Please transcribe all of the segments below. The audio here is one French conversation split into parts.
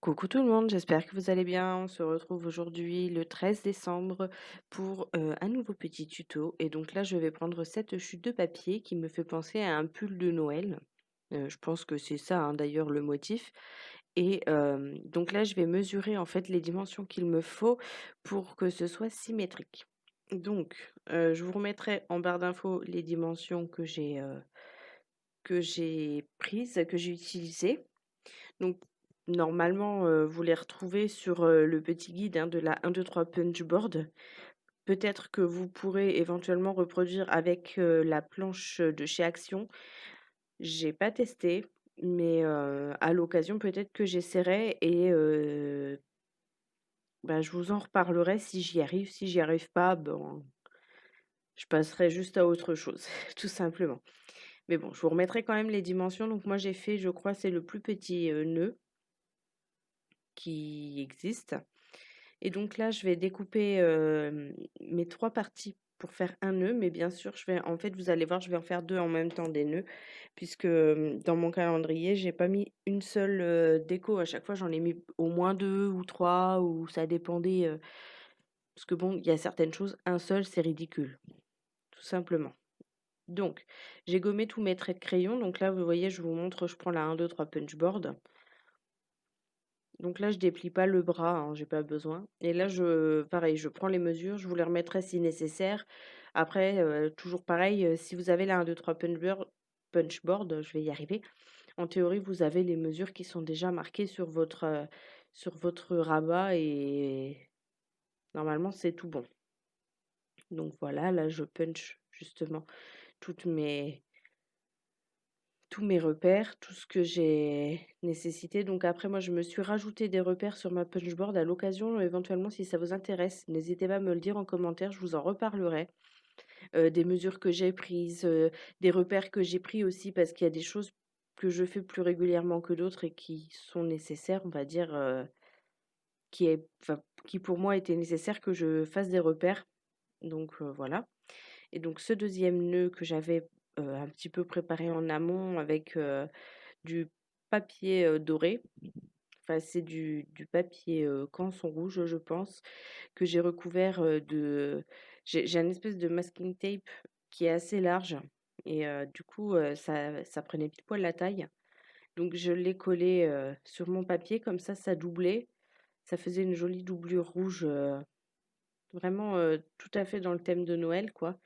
Coucou tout le monde, j'espère que vous allez bien. On se retrouve aujourd'hui le 13 décembre pour un nouveau petit tuto. Et donc là, je vais prendre cette chute de papier qui me fait penser à un pull de Noël. Je pense que c'est ça, hein, d'ailleurs, le motif. Et donc là, je vais mesurer en fait les dimensions qu'il me faut pour que ce soit symétrique. Donc, je vous remettrai en barre d'infos les dimensions que j'ai prises, que j'ai utilisées. Donc normalement, vous les retrouvez sur, le petit guide, hein, de la 1, 2, 3 punch board. Peut-être que vous pourrez éventuellement reproduire avec, la planche, de chez Action. J'ai pas testé, mais, à l'occasion peut-être que j'essaierai et bah, je vous en reparlerai si j'y arrive. Si j'y arrive pas, ben, je passerai juste à autre chose, tout simplement. Mais bon, je vous remettrai quand même les dimensions. Donc moi j'ai fait, je crois, c'est le plus petit, nœud qui existe. Et donc là, je vais découper, mes 3 parties pour faire un nœud, mais bien sûr, vous allez voir, je vais en faire 2 en même temps des nœuds puisque, dans mon calendrier, j'ai pas mis une seule, déco. À chaque fois, j'en ai mis au moins 2 ou 3 ou ça dépendait, parce que bon, il y a certaines choses, un seul, c'est ridicule, tout simplement. Donc, j'ai gommé tous mes traits de crayon. Donc là, vous voyez, je vous montre, je prends la 1, 2, 3 punch board. Donc là, je déplie pas le bras, hein, j'ai pas besoin. Et là, pareil, je prends les mesures, je vous les remettrai si nécessaire. Après, toujours pareil, si vous avez la 1, 2, 3 punch board, je vais y arriver. En théorie, vous avez les mesures qui sont déjà marquées sur votre rabat et normalement, c'est tout bon. Donc voilà, là, je punch justement toutes mes tous mes repères, tout ce que j'ai nécessité. Donc après, moi, je me suis rajouté des repères sur ma punchboard à l'occasion, éventuellement, si ça vous intéresse. N'hésitez pas à me le dire en commentaire, je vous en reparlerai. Des mesures que j'ai prises, des repères que j'ai pris aussi, parce qu'il y a des choses que je fais plus régulièrement que d'autres et qui sont nécessaires, on va dire, qui pour moi étaient nécessaires que je fasse des repères. Donc voilà. Et donc ce deuxième nœud que j'avais un petit peu préparé en amont avec du papier, doré, enfin c'est du papier, canson rouge, je pense, que j'ai recouvert, j'ai un espèce de masking tape qui est assez large et du coup, ça prenait pile poil la taille. Donc je l'ai collé, sur mon papier comme ça doublait. Ça faisait une jolie doublure rouge, vraiment, tout à fait dans le thème de Noël, quoi,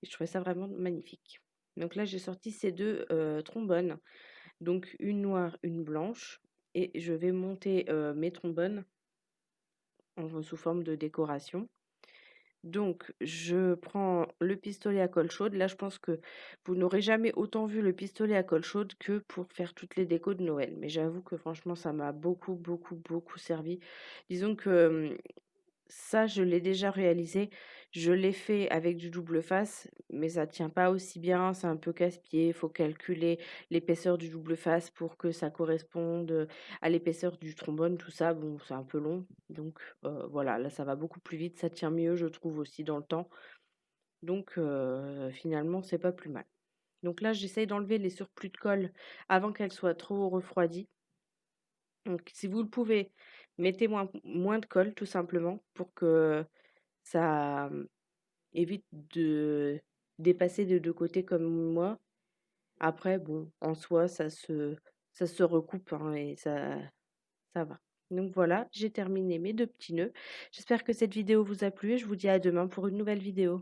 et je trouvais ça vraiment magnifique. Donc là, j'ai sorti ces 2 trombones. Donc une noire, une blanche, et je vais monter, mes trombones sous forme de décoration. Donc je prends le pistolet à colle chaude. Là, je pense que vous n'aurez jamais autant vu le pistolet à colle chaude que pour faire toutes les décos de Noël. Mais j'avoue que franchement, ça m'a beaucoup, beaucoup, beaucoup servi. Disons que, ça, je l'ai déjà réalisé. Je l'ai fait avec du double face, mais ça tient pas aussi bien, c'est un peu casse-pied. Il faut calculer l'épaisseur du double face pour que ça corresponde, à l'épaisseur du trombone, tout ça. Bon, c'est un peu long, donc voilà, là, ça va beaucoup plus vite, ça tient mieux, je trouve aussi dans le temps. Donc finalement, c'est pas plus mal. Donc là, j'essaye d'enlever les surplus de colle avant qu'elles soient trop refroidies. Donc si vous le pouvez, mettez moins de colle tout simplement pour que ça, évite de dépasser de 2 côtés comme moi. Après bon, en soi, ça se recoupe, hein, et ça va. Donc voilà, j'ai terminé mes 2 petits nœuds. J'espère que cette vidéo vous a plu et je vous dis à demain pour une nouvelle vidéo.